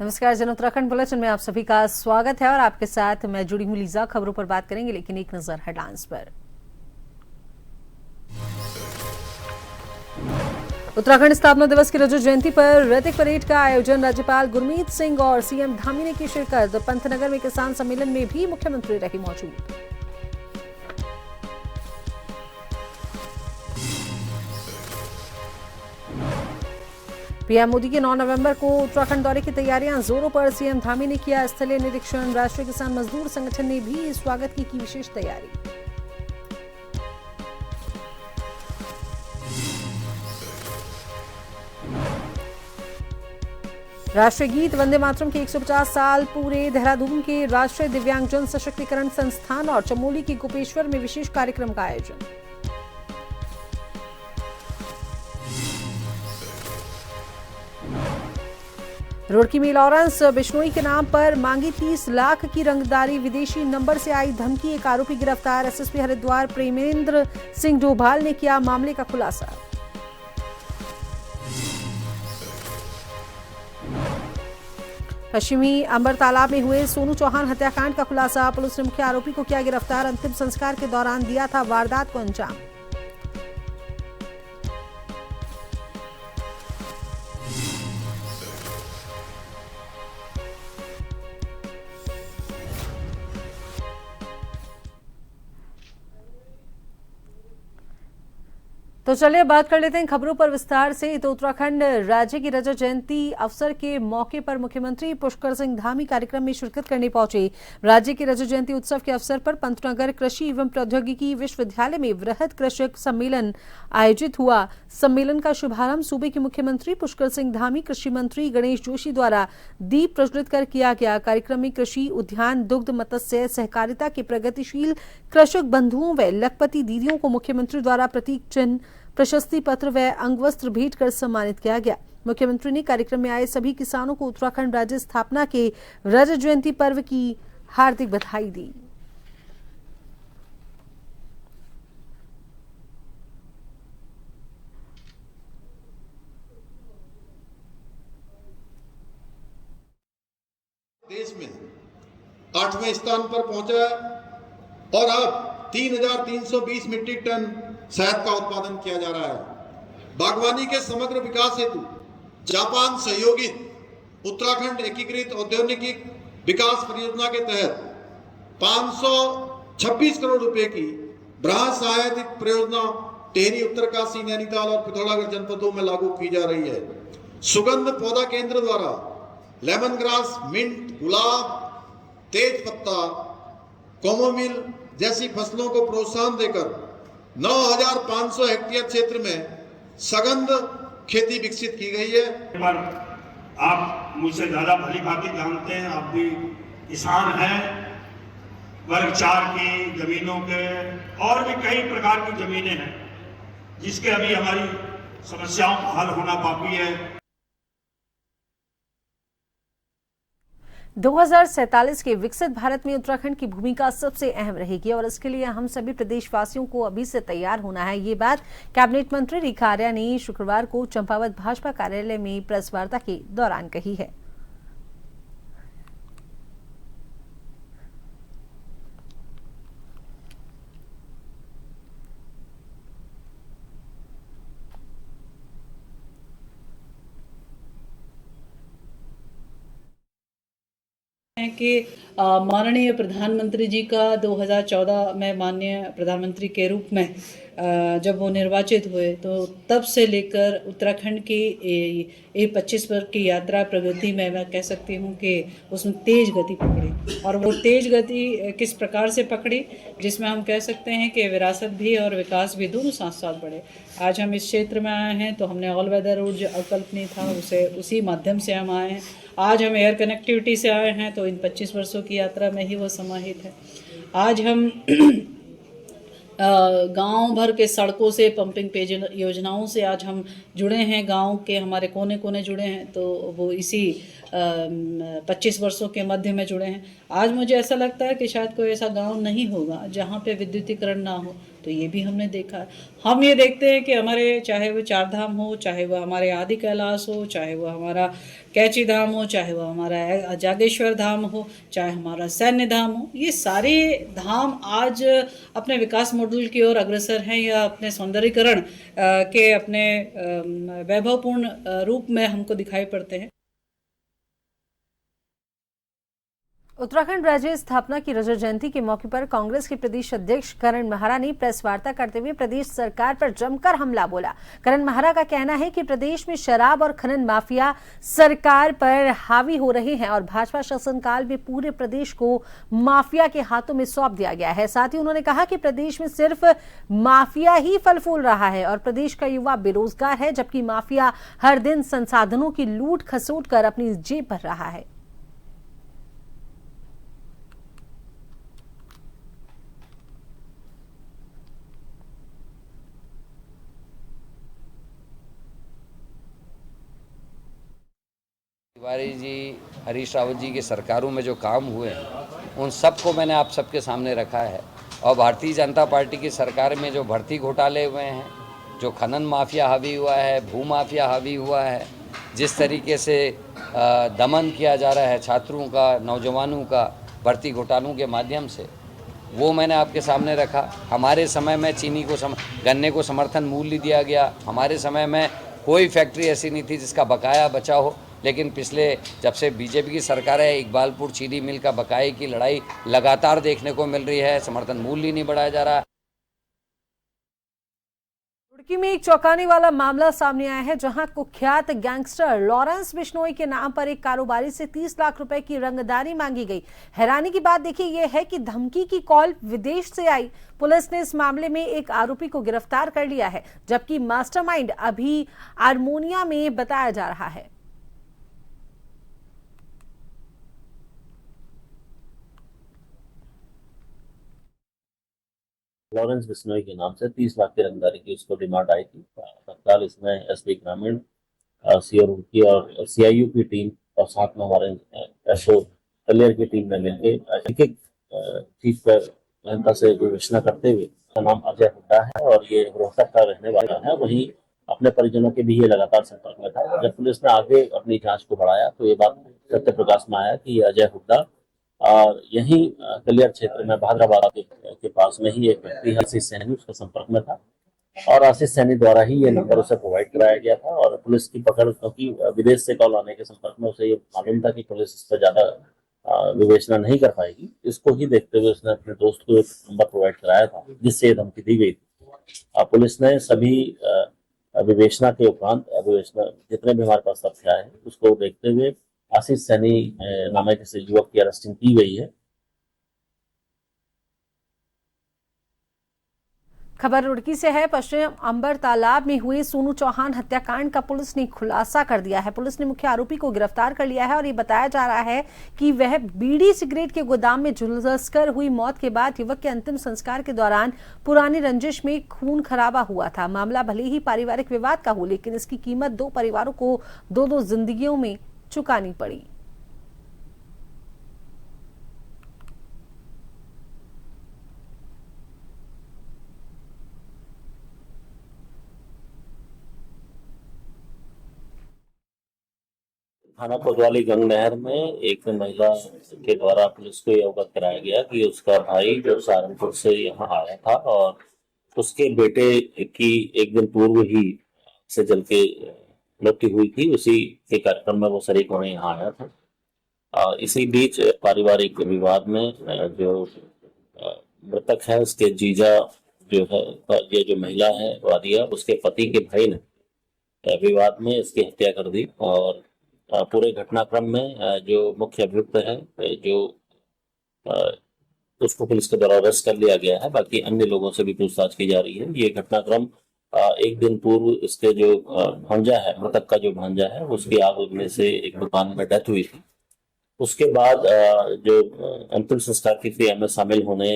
नमस्कार जन उत्तराखंड बुलेटिन में आप सभी का स्वागत है और आपके साथ मैं जुड़ी हूं लीजा। खबरों पर बात करेंगे, लेकिन एक नजर हेडलाइंस पर। उत्तराखंड स्थापना दिवस की रजत जयंती पर रैतिक परेड का आयोजन। राज्यपाल गुरमीत सिंह और सीएम धामी ने की शिरकत। पंतनगर में किसान सम्मेलन में भी मुख्यमंत्री रही मौजूद। पीएम मोदी के 9 नवंबर को उत्तराखंड दौरे की तैयारियां जोरों पर। सीएम धामी ने किया स्थलीय निरीक्षण। राष्ट्रीय किसान मजदूर संगठन ने भी स्वागत की विशेष तैयारी। राष्ट्रीय गीत वंदे मातरम के 150 साल पूरे। देहरादून के राष्ट्रीय दिव्यांगजन सशक्तिकरण संस्थान और चमोली के गोपेश्वर में विशेष कार्यक्रम का आयोजन। रुड़की में लॉरेंस बिश्नोई के नाम पर मांगी 30 लाख की रंगदारी। विदेशी नंबर से आई धमकी। एक आरोपी गिरफ्तार। एसएसपी हरिद्वार प्रेमेंद्र सिंह डोभाल ने किया मामले का खुलासा। पश्चिमी अंबर तालाब में हुए सोनू चौहान हत्याकांड का खुलासा। पुलिस ने मुख्य आरोपी को किया गिरफ्तार। अंतिम संस्कार के दौरान दिया था वारदात को अंजाम। तो चलिए बात कर लेते हैं खबरों पर विस्तार से। तो उत्तराखंड राज्य की रजत जयंती अवसर के मौके पर मुख्यमंत्री पुष्कर सिंह धामी कार्यक्रम में शिरकत करने पहुंचे। राज्य की रजत जयंती उत्सव के अवसर पर पंतनगर कृषि एवं प्रौद्योगिकी विश्वविद्यालय में वृहद कृषक सम्मेलन आयोजित हुआ। सम्मेलन का शुभारंभ सूबे के मुख्यमंत्री पुष्कर सिंह धामी, कृषि मंत्री गणेश जोशी द्वारा दीप प्रज्वलित कर किया गया। कार्यक्रम में कृषि, उद्यान, दुग्ध, मत्स्य सहकारिता के प्रगतिशील कृषक बंधुओं व लखपति दीदियों को मुख्यमंत्री द्वारा प्रतीक चिन्ह, प्रशस्ति पत्र व अंगवस्त्र भेंट कर सम्मानित किया गया। मुख्यमंत्री ने कार्यक्रम में आए सभी किसानों को उत्तराखंड राज्य स्थापना के रजत जयंती पर्व की हार्दिक बधाई दी। देश में 8वें स्थान पर पहुंचा है और अब 3,320 मीट्रिक टन शहद का उत्पादन किया जा रहा है। बागवानी के समग्र विकास हेतु जापान सहयोगित उत्तराखंड एकीकृत औद्योगिक विकास परियोजना के तहत 526 करोड़ रुपए की बृहद सहायता परियोजना टेहरी, उत्तरकाशी, नैनीताल और पिथौरागढ़ जनपदों में लागू की जा रही है। सुगंध पौधा केंद्र द्वारा लेमन ग्रास, मिंट, गुलाब, तेज पत्ता, कोमोमिल जैसी फसलों को प्रोत्साहन देकर 9,500 हेक्टेयर क्षेत्र में सघन खेती विकसित की गई है। पर आप मुझसे ज्यादा भली भांति जानते हैं, आप भी किसान हैं। वर्ग 4 की जमीनों के और भी कई प्रकार की जमीनें हैं जिसके अभी हमारी समस्याओं का हल होना बाकी है। 2047 के विकसित भारत में उत्तराखंड की भूमिका सबसे अहम रहेगी और इसके लिए हम सभी प्रदेशवासियों को अभी से तैयार होना है। ये बात कैबिनेट मंत्री रेखा आर्या ने शुक्रवार को चंपावत भाजपा कार्यालय में प्रेस वार्ता के दौरान कही है। है कि माननीय प्रधानमंत्री जी का 2014 में माननीय प्रधानमंत्री के रूप में जब वो निर्वाचित हुए तो तब से लेकर उत्तराखंड की A25 वर्ष की यात्रा प्रगति में मैं कह सकती हूँ कि उसमें तेज गति पकड़ी। और वो तेज गति किस प्रकार से पकड़ी, जिसमें हम कह सकते हैं कि विरासत भी और विकास भी दोनों साथ साथ बढ़े। आज हम इस क्षेत्र में आए हैं तो हमने ऑल वेदर रोड जो अकल्पनीय था उसी माध्यम से हम आए हैं। आज हम एयर कनेक्टिविटी से आए हैं तो इन 25 वर्षों की यात्रा में ही वो समाहित है। आज हम गांव भर के सड़कों से, पंपिंग योजनाओं से आज हम जुड़े हैं। गांव के हमारे कोने कोने जुड़े हैं तो वो इसी 25 वर्षों के मध्य में जुड़े हैं। आज मुझे ऐसा लगता है कि शायद कोई ऐसा गांव नहीं होगा जहां पे विद्युतीकरण ना हो, तो ये भी हमने देखा है। हम ये देखते हैं कि हमारे, चाहे वो चार धाम हो, चाहे वो हमारे आदि कैलाश हो, चाहे वो हमारा कैची धाम हो, चाहे वो हमारा जागेश्वर धाम हो, चाहे हमारा सैन्य धाम हो, ये सारे धाम आज अपने विकास मॉडल की ओर अग्रसर हैं या अपने सौंदर्यीकरण के अपने वैभवपूर्ण रूप में हमको दिखाई पड़ते हैं। उत्तराखंड राज्य स्थापना की रजत जयंती के मौके पर कांग्रेस के प्रदेश अध्यक्ष करण महरा ने प्रेस वार्ता करते हुए प्रदेश सरकार पर जमकर हमला बोला। करण महरा का कहना है कि प्रदेश में शराब और खनन माफिया सरकार पर हावी हो रहे हैं और भाजपा शासनकाल में पूरे प्रदेश को माफिया के हाथों में सौंप दिया गया है। साथ ही उन्होंने कहा कि प्रदेश में सिर्फ माफिया ही फल फूल रहा है और प्रदेश का युवा बेरोजगार है, जबकि माफिया हर दिन संसाधनों की लूट खसोट कर अपनी जेब भर रहा है। तिवारी जी, हरीश रावत जी की सरकारों में जो काम हुए हैं उन सबको मैंने आप सबके सामने रखा है। और भारतीय जनता पार्टी की सरकार में जो भर्ती घोटाले हुए हैं, जो खनन माफिया हावी हुआ है, भू माफिया हावी हुआ है, जिस तरीके से दमन किया जा रहा है छात्रों का, नौजवानों का भर्ती घोटालों के माध्यम से, वो मैंने आपके सामने रखा। हमारे समय में चीनी को गन्ने को समर्थन मूल्य दिया गया। हमारे समय में कोई फैक्ट्री ऐसी नहीं थी जिसका बकाया बचा हो, लेकिन पिछले जब से बीजेपी की सरकार है, इकबालपुर चीनी मिल का बकाये की लड़ाई लगातार देखने को मिल रही है। समर्थन मूल्य नहीं बढ़ाया जा रहा। रुड़की में एक चौंकाने वाला मामला सामने आया है, जहां कुख्यात गैंगस्टर लॉरेंस बिश्नोई के नाम पर एक कारोबारी से 30 लाख रुपए की रंगदारी मांगी गई। हैरानी की बात देखिए यह है कि धमकी की कॉल विदेश से आई। पुलिस ने इस मामले में एक आरोपी को गिरफ्तार कर लिया है, जबकि मास्टरमाइंड अभी आर्मेनिया में बताया जा रहा है। लॉरेंस बिश्नोई के नाम से 30 लाख की रंगदारी की उसको डिमांड आई थी। तत्काल इसमें एसपी ग्रामीण, सीओ रुड़की और सीआईयू की टीम और साथ में हमारे एसओ कलियर की टीम ने मिलकर एक एक चीज पर गहनता से विवेचना करते हुए, उसका नाम अजय हुड्डा है और ये रोहतक का रहने वाला है। वहीं अपने परिजनों के भी ये लगातार संपर्क में था। जब पुलिस ने आगे अपनी जांच को बढ़ाया तो ये बात सत्य प्रकाश में आया कि अजय हुड्डा और यही कलियर क्षेत्र में भाद्राबाद के पास में ही एक व्यक्ति आशीष सैनी उसके संपर्क में था और आशीष सैनी द्वारा ही ये नंबर उसे प्रोवाइड कराया गया था। और पुलिस की पकड़, क्योंकि विदेश से कॉल आने के संपर्क में उसे ये मालूम था कि पुलिस इस पर ज्यादा विवेचना नहीं कर पाएगी, इसको ही देखते हुए उसने अपने दोस्त को एक नंबर प्रोवाइड कराया था जिससे ये धमकी दी गई थी। पुलिस ने सभी विवेचना के उपरांत जितने भी हमारे पास तथ्य आए उसको देखते हुए आशीष सैनी नामे किसी युवक की अरेस्टिंग की गई है। खबर रुड़की से है। पश्चिम अंबर तालाब में हुए सोनू चौहान हत्याकांड का पुलिस ने खुलासा कर दिया है। पुलिस ने मुख्य आरोपी को गिरफ्तार कर लिया है और ये बताया जा रहा है कि वह बीड़ी सिगरेट के गोदाम में झुलसकर हुई मौत के बाद युवक के अंतिम संस्कार के दौरान पुरानी रंजिश में खून खराबा हुआ था। मामला भले ही पारिवारिक विवाद का हो, लेकिन इसकी कीमत दो परिवारों को दो जिंदगियों में चुकानी पड़ी। थाना कोतवाली गंग नहर में एक महिला के द्वारा पुलिस को यह अवगत कराया गया कि उसका भाई जो सहारनपुर से यहाँ आया था और उसके बेटे की एक दिन पूर्व ही से जल के मृत्यु हुई थी, उसी के कार्यक्रम में वो शरीक होने यहाँ आया था। इसी बीच पारिवारिक विवाद में जो मृतक है उसके जीजा जो है, ये जो महिला है वादिया, उसके पति के भाई ने विवाद में इसकी हत्या कर दी। और पूरे घटनाक्रम में जो मुख्य अभियुक्त है जो उसको पुलिस के द्वारा अरेस्ट कर लिया गया है। बाकी अन्य लोगों से भी पूछताछ की जा रही है। ये घटनाक्रम एक दिन पूर्व इसके जो भांजा है, मृतक का जो भांजा है, उसकी आग लगने से एक दुकान में डेथ हुई थी। उसके बाद जो अंतिम संस्कार की क्रिया में शामिल होने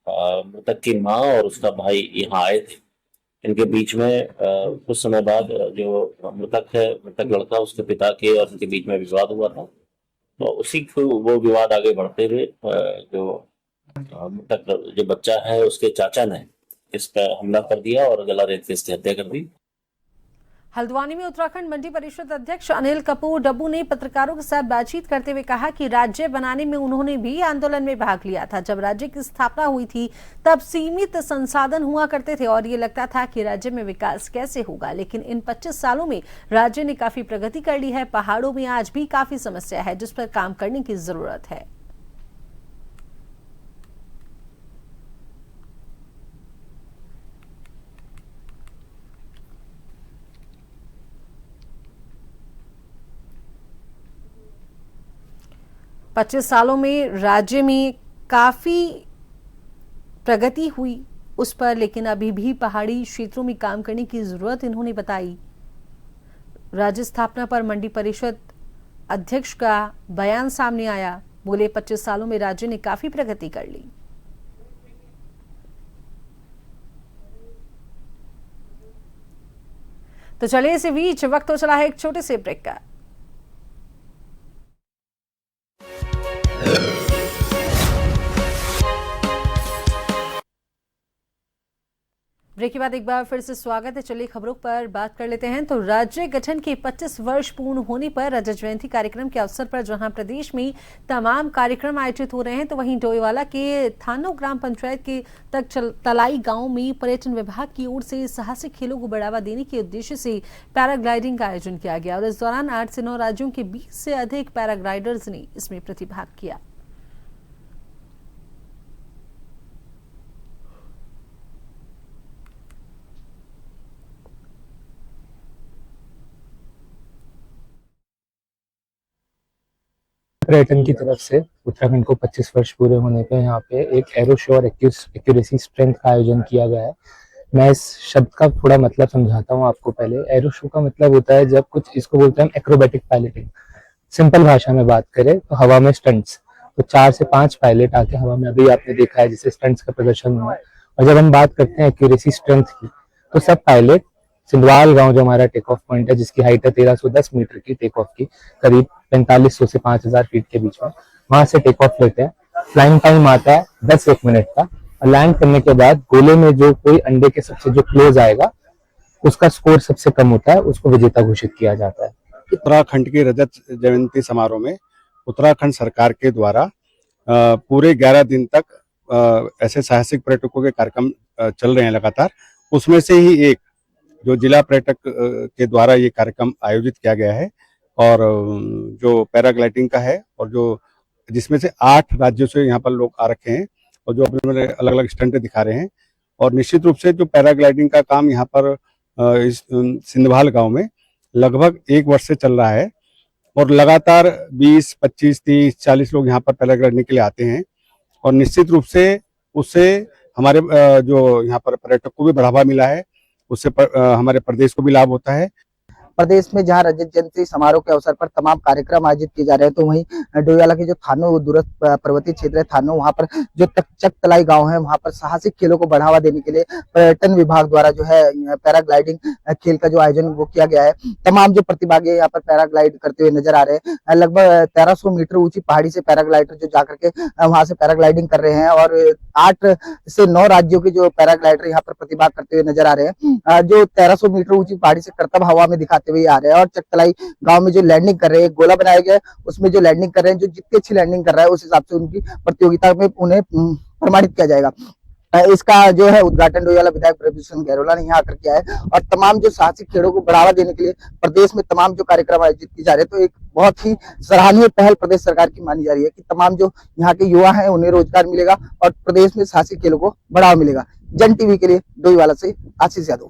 मृतक की माँ और उसका भाई यहाँ आए थे इनके बीच में कुछ समय बाद जो मृतक लड़का, उसके पिता के और उनके बीच में विवाद हुआ था। तो उसी को वो विवाद आगे बढ़ते हुए जो मृतक जो बच्चा है उसके चाचा ने इस पर हमला कर दिया और गला रेत के इसकी हत्या कर दी। हल्द्वानी में उत्तराखंड मंडी परिषद अध्यक्ष अनिल कपूर डब्बू ने पत्रकारों के साथ बातचीत करते हुए कहा कि राज्य बनाने में उन्होंने भी आंदोलन में भाग लिया था। जब राज्य की स्थापना हुई थी तब सीमित संसाधन हुआ करते थे और ये लगता था कि राज्य में विकास कैसे होगा, लेकिन इन 25 सालों में राज्य ने काफी प्रगति कर ली है। पहाड़ों में आज भी काफी समस्या है जिस पर काम करने की जरूरत है। पच्चीस सालों में राज्य में काफी प्रगति हुई उस पर, लेकिन अभी भी पहाड़ी क्षेत्रों में काम करने की जरूरत इन्होंने बताई। राज्य स्थापना पर मंडी परिषद अध्यक्ष का बयान सामने आया। बोले 25 सालों में राज्य ने काफी प्रगति कर ली। तो चलिए इसी बीच वक्त हो चला है एक छोटे से ब्रेक का। ब्रेक के बाद एक बार फिर से स्वागत है। चलिए खबरों पर बात कर लेते हैं। तो राज्य गठन के 25 वर्ष पूर्ण होने पर रजत जयंती कार्यक्रम के अवसर पर जहां प्रदेश में तमाम कार्यक्रम आयोजित हो रहे हैं, तो वहीं डोईवाला के थानो ग्राम पंचायत के तलाई गांव में पर्यटन विभाग की ओर से साहसिक खेलों को बढ़ावा देने के उद्देश्य से पैराग्लाइडिंग का आयोजन किया गया और इस दौरान 8 से 9 राज्यों के 20 से अधिक पैराग्लाइडर्स ने इसमें प्रतिभाग किया। पर्यटन की तरफ से उत्तराखंड को 25 वर्ष पूरे होने पे यहाँ पे एक एरो शो और एक्यूरेसी स्ट्रेंथ का आयोजन किया गया है। मैं इस शब्द का थोड़ा मतलब समझाता हूँ आपको। पहले एरो शो का मतलब होता है जब कुछ, इसको बोलते हैं एक्रोबैटिक पायलटिंग। सिंपल भाषा में बात करें तो हवा में स्टंट्स, तो 4 से 5 पायलट आके हवा में, अभी आपने देखा है जिससे स्टंट्स का प्रदर्शन हुआ। और जब हम बात करते हैं एक्यूरेसी स्ट्रेंथ की, तो सब पायलट सिंधवाल गांव जो हमारा टेक ऑफ पॉइंट है, जिसकी हाइट है 1310 मीटर की टेक ऑफ की, करीब 4500 से 5000 फीट के बीच में, वहां से टेक ऑफ लेते हैं। फ्लाइंग टाइम आता है 10-1 मिनट का और लैंड करने के बाद गोले में जो कोई अंडे के सबसे जो क्लोज आएगा उसका स्कोर सबसे कम होता है, उसको विजेता घोषित किया जाता है। उत्तराखंड की रजत जयंती समारोह में उत्तराखंड सरकार के द्वारा पूरे 11 दिन तक ऐसे साहसिक पर्यटकों के कार्यक्रम चल रहे हैं लगातार। उसमें से ही एक जो जिला पर्यटक के द्वारा ये कार्यक्रम आयोजित किया गया है और जो पैराग्लाइडिंग का है, और जो जिसमें से 8 राज्यों से यहाँ पर लोग आ रखे हैं और जो अपने अलग अलग स्टंट दिखा रहे हैं। और निश्चित रूप से जो पैराग्लाइडिंग का काम यहाँ पर इस सिंधवाल गांव में लगभग 1 वर्ष से चल रहा है और लगातार 20, 25, 30, 40 लोग यहाँ पर पैराग्लाइडिंग के लिए आते हैं। और निश्चित रूप से उससे हमारे जो यहाँ पर पर्यटक को भी बढ़ावा मिला है, उससे हमारे प्रदेश को भी लाभ होता है। प्रदेश में जहां रजत जयंती समारोह के अवसर पर तमाम कार्यक्रम आयोजित किए जा रहे हैं, तो वहीं डोईवाला के जो थानो दूरस्थ पर्वतीय क्षेत्र है थानो, वहां पर जो चक तलाई गांव है, वहां पर साहसिक खेलों को बढ़ावा देने के लिए पर्यटन विभाग द्वारा जो है पैराग्लाइडिंग खेल का जो आयोजन वो किया गया है। तमाम जो प्रतिभागी यहाँ पर पैराग्लाइड करते हुए नजर आ रहे हैं। लगभग 1300 मीटर ऊंची पहाड़ी से पैराग्लाइडर जो जाकर के वहां से पैराग्लाइडिंग कर रहे हैं और 8 से 9 राज्यों के जो पैराग्लाइडर यहाँ पर प्रतिभाग करते हुए नजर आ रहे हैं। जो 1300 मीटर ऊंची पहाड़ी से करतब हवा में दिखाते हुए आ रहे हैं और चकतलाई गांव में जो लैंडिंग कर रहे हैं, गोला बनाया गया है उसमें जो लैंडिंग कर रहे हैं, जो जितनी अच्छी लैंडिंग कर रहा है उस हिसाब से उनकी प्रतियोगिता में उन्हें प्रमाणित किया जाएगा। इसका जो है उद्घाटन डोईवाला विधायक प्रभूषण गहलोला ने यहाँ आकर किया है। और तमाम जो साहसिक खेलों को बढ़ावा देने के लिए प्रदेश में तमाम जो कार्यक्रम आयोजित किए जा रहे हैं, तो एक बहुत ही सराहनीय पहल प्रदेश सरकार की मानी जा रही है कि तमाम जो यहाँ के युवा हैं उन्हें रोजगार मिलेगा और प्रदेश में साहसिक खेलों को बढ़ावा मिलेगा। जन टीवी के लिए डोईवाला से आशीष यादव।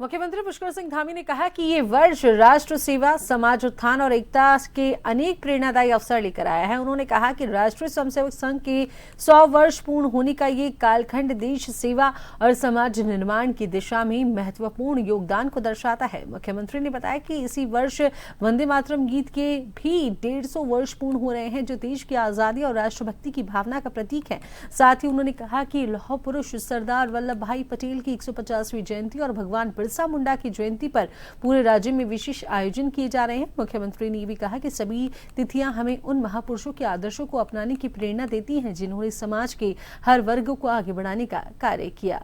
मुख्यमंत्री पुष्कर सिंह धामी ने कहा कि ये वर्ष राष्ट्र सेवा, समाज उत्थान और एकता के अनेक प्रेरणादायी अवसर लेकर आया है। उन्होंने कहा कि राष्ट्रीय स्वयंसेवक संघ के 100 वर्ष पूर्ण होने का ये कालखंड देश सेवा और समाज निर्माण की दिशा में महत्वपूर्ण योगदान को दर्शाता है। मुख्यमंत्री ने बताया कि इसी वर्ष वंदे मातरम गीत के भी 150 वर्ष पूर्ण हो रहे हैं, जो देश की आजादी और राष्ट्रभक्ति की भावना का प्रतीक है। साथ ही उन्होंने कहा कि लौह पुरुष सरदार वल्लभ भाई पटेल की 150वीं जयंती और भगवान बिरसा मुंडा की जयंती पर पूरे राज्य में विशेष आयोजन किए जा रहे हैं। मुख्यमंत्री ने ये भी कहा कि सभी तिथियां हमें उन महापुरुषों के आदर्शों को अपनाने की प्रेरणा देती हैं, जिन्होंने समाज के हर वर्ग को आगे बढ़ाने का कार्य किया।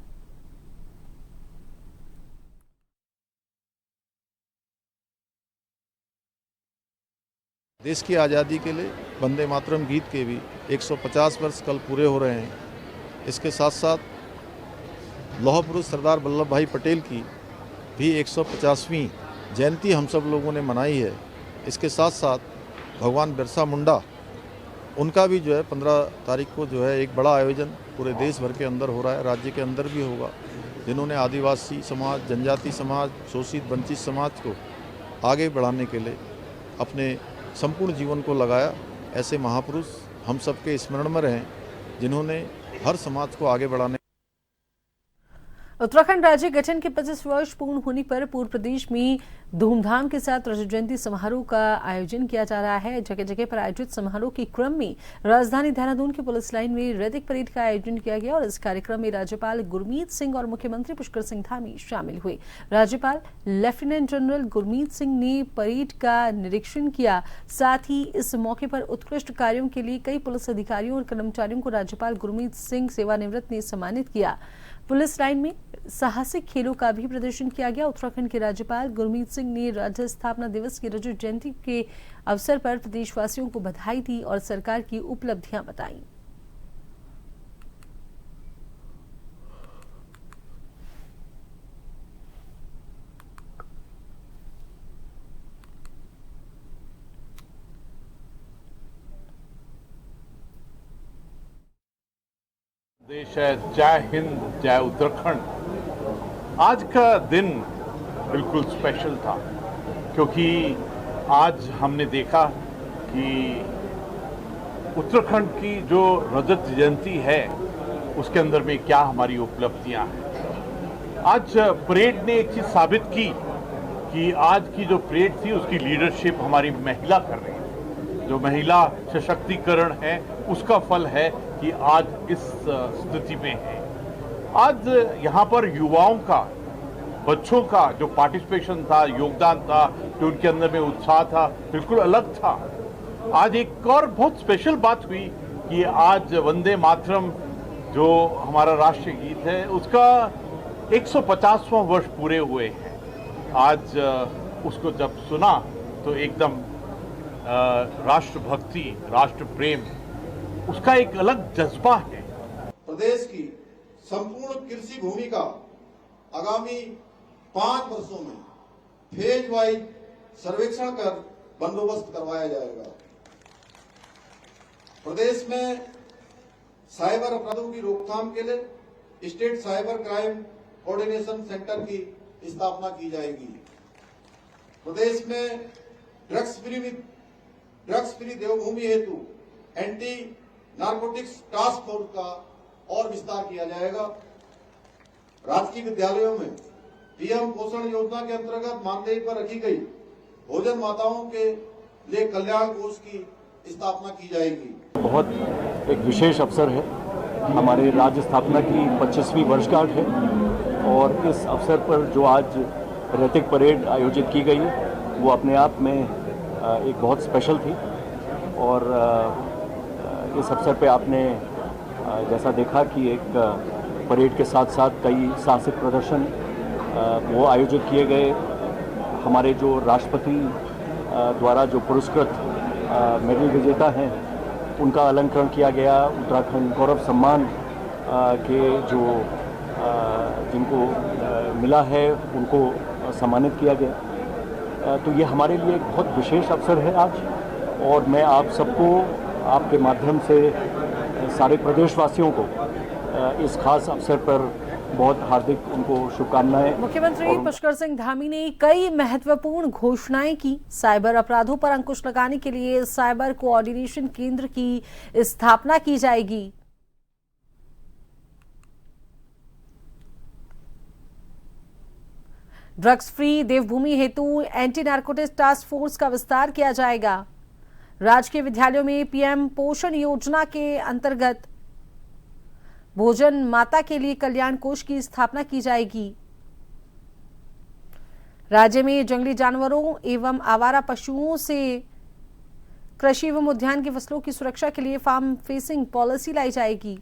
देश की आज़ादी के लिए वंदे मातरम गीत के भी 150 वर्ष कल पूरे हो रहे हैं। इसके साथ साथ लौह पुरुष सरदार वल्लभ भाई पटेल की भी 150वीं जयंती हम सब लोगों ने मनाई है। इसके साथ साथ भगवान बिरसा मुंडा, उनका भी जो है 15 तारीख को जो है एक बड़ा आयोजन पूरे देश भर के अंदर हो रहा है, राज्य के अंदर भी होगा, जिन्होंने आदिवासी समाज, जनजाति समाज, शोषित वंचित समाज को आगे बढ़ाने के लिए अपने संपूर्ण जीवन को लगाया। ऐसे महापुरुष हम सबके स्मरण में रहें, जिन्होंने हर समाज को आगे बढ़ाने। उत्तराखंड राज्य गठन के 25 वर्ष पूर्ण होने पर पूरे प्रदेश में धूमधाम के साथ रजत जयंती समारोह का आयोजन किया जा रहा है। जगह जगह पर आयोजित समारोह के क्रम में राजधानी देहरादून की पुलिस लाइन में रैतिक परेड का आयोजन किया गया और इस कार्यक्रम में राज्यपाल गुरमीत सिंह और मुख्यमंत्री पुष्कर सिंह धामी शामिल हुए। राज्यपाल लेफ्टिनेंट जनरल गुरमीत सिंह ने परेड का निरीक्षण किया। साथ ही इस मौके पर उत्कृष्ट कार्यों के लिए कई पुलिस अधिकारियों और कर्मचारियों को राज्यपाल गुरमीत सिंह सेवानिवृत्त ने सम्मानित किया। पुलिस लाइन में साहसिक खेलों का भी प्रदर्शन किया गया। उत्तराखंड के राज्यपाल गुरमीत सिंह ने राज्य स्थापना दिवस की रजत जयंती के अवसर पर प्रदेशवासियों को बधाई दी और सरकार की उपलब्धियां बताई। देश है, जय हिंद, जय उत्तराखंड। आज का दिन बिल्कुल स्पेशल था, क्योंकि आज हमने देखा कि उत्तराखंड की जो रजत जयंती है उसके अंदर में क्या हमारी उपलब्धियां हैं। आज परेड ने एक चीज साबित की कि आज की जो परेड थी उसकी लीडरशिप हमारी महिला कर रही है। जो महिला सशक्तिकरण है उसका फल है कि आज इस स्थिति में है। आज यहाँ पर युवाओं का, बच्चों का जो पार्टिसिपेशन था, योगदान था, जो उनके अंदर में उत्साह था, बिल्कुल अलग था। आज एक और बहुत स्पेशल बात हुई कि आज वंदे मातरम जो हमारा राष्ट्रीय गीत है उसका 150वां वर्ष पूरे हुए हैं। आज उसको जब सुना तो एकदम राष्ट्रभक्ति, राष्ट्र प्रेम, उसका एक अलग जज्बा है। प्रदेश की संपूर्ण कृषि भूमि का आगामी 5 वर्षों में फेज वाइज सर्वेक्षण कर बंदोबस्त करवाया जाएगा। प्रदेश में साइबर अपराधों की रोकथाम के लिए state cyber crime coordination centre की स्थापना की जाएगी। प्रदेश में ड्रग्स फ्री देवभूमि हेतु एंटी नारकोटिक्स टास्क फोर्स का और विस्तार किया जाएगा। राजकीय विद्यालयों में पीएम पोषण योजना के अंतर्गत मानदेय पर रखी गई भोजन माताओं के लिए कल्याण कोष की स्थापना की जाएगी। बहुत एक विशेष अवसर है, हमारे राज्य स्थापना की 25वीं वर्षगांठ है और इस अवसर पर जो आज रैतिक परेड आयोजित की गई है वो अपने आप में एक बहुत स्पेशल थी। और इस अवसर पे आपने जैसा देखा कि एक परेड के साथ साथ कई साहसिक प्रदर्शन वो आयोजित किए गए। हमारे जो राष्ट्रपति द्वारा जो पुरस्कृत मेडल विजेता हैं उनका अलंकरण किया गया। उत्तराखंड गौरव सम्मान के जो जिनको मिला है उनको सम्मानित किया गया। तो ये हमारे लिए एक बहुत विशेष अवसर है आज, और मैं आप सबको आपके माध्यम से सारे प्रदेशवासियों को इस खास अवसर पर बहुत हार्दिक उनको शुभकामनाएं। मुख्यमंत्री पुष्कर सिंह धामी ने कई महत्वपूर्ण घोषणाएं की। साइबर अपराधों पर अंकुश लगाने के लिए साइबर कोऑर्डिनेशन केंद्र की स्थापना की जाएगी। ड्रग्स फ्री देवभूमि हेतु एंटी नारकोटिक्स टास्क फोर्स का विस्तार किया जाएगा। राजकीय विद्यालयों में पीएम पोषण योजना के अंतर्गत भोजन माता के लिए कल्याण कोष की स्थापना की जाएगी। राज्य में जंगली जानवरों एवं आवारा पशुओं से कृषि एवं उद्यान की फसलों की सुरक्षा के लिए फार्म फेसिंग पॉलिसी लाई जाएगी।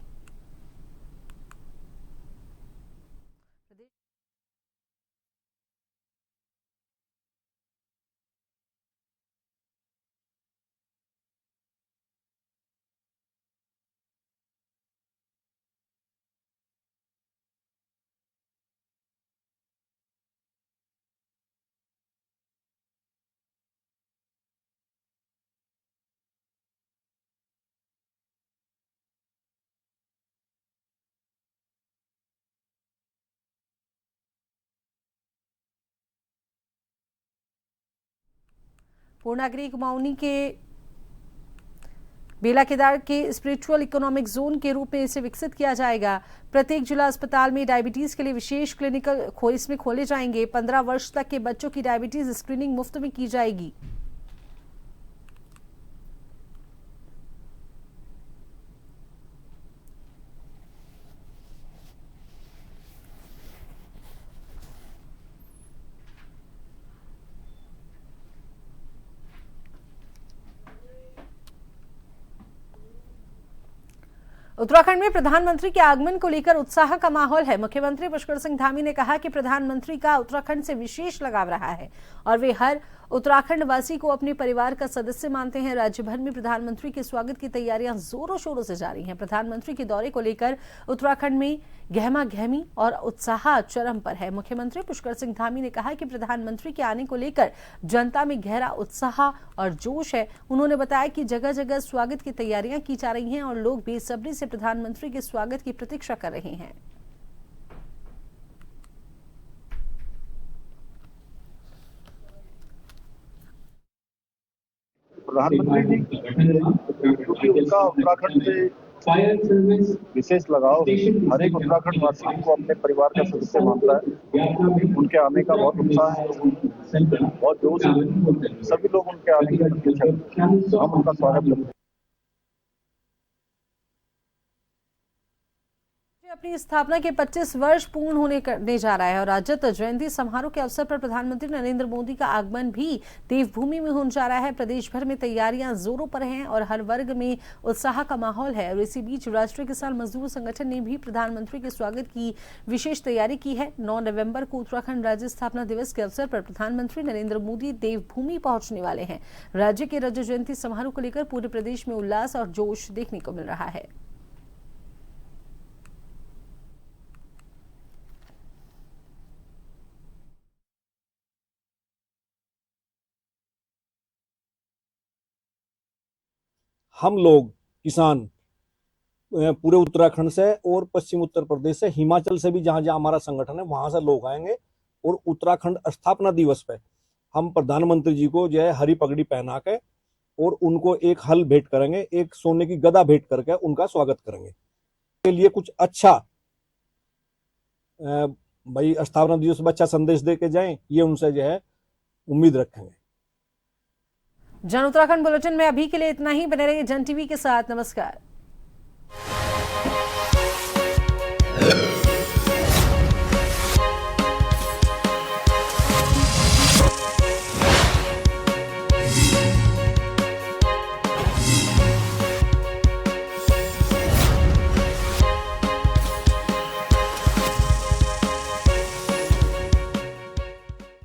पूर्णागिरी कुमाऊनी के बेला केदार के स्पिरिचुअल इकोनॉमिक जोन के रूप में इसे विकसित किया जाएगा। प्रत्येक जिला अस्पताल में डायबिटीज के लिए विशेष क्लिनिकल इसमें खोले जाएंगे। 15 वर्ष तक के बच्चों की डायबिटीज स्क्रीनिंग मुफ्त में की जाएगी। उत्तराखंड में प्रधानमंत्री के आगमन को लेकर उत्साह का माहौल है। मुख्यमंत्री पुष्कर सिंह धामी ने कहा कि प्रधानमंत्री का उत्तराखंड से विशेष लगाव रहा है और वे हर उत्तराखंड वासी को अपने परिवार का सदस्य मानते हैं। राज्य भर में प्रधानमंत्री के स्वागत की तैयारियां जोरों शोरों से जारी हैं। प्रधानमंत्री के दौरे को लेकर उत्तराखंड में गहमा गहमी और उत्साह चरम पर है। मुख्यमंत्री पुष्कर सिंह धामी ने कहा कि प्रधानमंत्री के आने को लेकर जनता में गहरा उत्साह और जोश है। उन्होंने बताया कि जगह जगह स्वागत की तैयारियां की जा रही हैं और लोग बेसब्री से प्रधानमंत्री के स्वागत की प्रतीक्षा कर रहे हैं। प्रधानमंत्री जी क्योंकि उनका उत्तराखंड से विशेष लगाव हर एक उत्तराखंड वासी को अपने परिवार का सदस्य मानता है। उनके आने का बहुत उत्साह है, बहुत जोश है। सभी लोग उनके आने की प्रतीक्षा करते हैं। हम उनका स्वागत करते हैं। अपनी स्थापना के 25 वर्ष पूर्ण करने जा रहा है और रजत जयंती समारोह के अवसर पर प्रधानमंत्री नरेंद्र मोदी का आगमन भी देवभूमि में होने जा रहा है। प्रदेश भर में तैयारियां जोरों पर हैं और हर वर्ग में उत्साह का माहौल है। और इसी बीच राष्ट्रीय किसान मजदूर संगठन ने भी प्रधानमंत्री के स्वागत की विशेष तैयारी की है। 9 नवंबर को उत्तराखंड राज्य स्थापना दिवस के अवसर पर प्रधानमंत्री नरेंद्र मोदी देवभूमि पहुंचने वाले हैं। राज्य के रजत जयंती समारोह को लेकर पूरे प्रदेश में उल्लास और जोश देखने को मिल रहा है। हम लोग किसान पूरे उत्तराखंड से और पश्चिम उत्तर प्रदेश से, हिमाचल से भी जहां जहां हमारा संगठन है वहां से लोग आएंगे और उत्तराखंड स्थापना दिवस पे हम प्रधानमंत्री जी को जो है हरी पगड़ी पहना के और उनको एक हल भेंट करेंगे, एक सोने की गदा भेंट करके उनका स्वागत करेंगे। के लिए कुछ अच्छा भाई स्थापना दिवस पर अच्छा संदेश दे के जाएं, ये उनसे जो है उम्मीद रखेंगे। जन उत्तराखंड बुलेटिन में अभी के लिए इतना ही। बने रहिए जन टीवी के साथ। नमस्कार।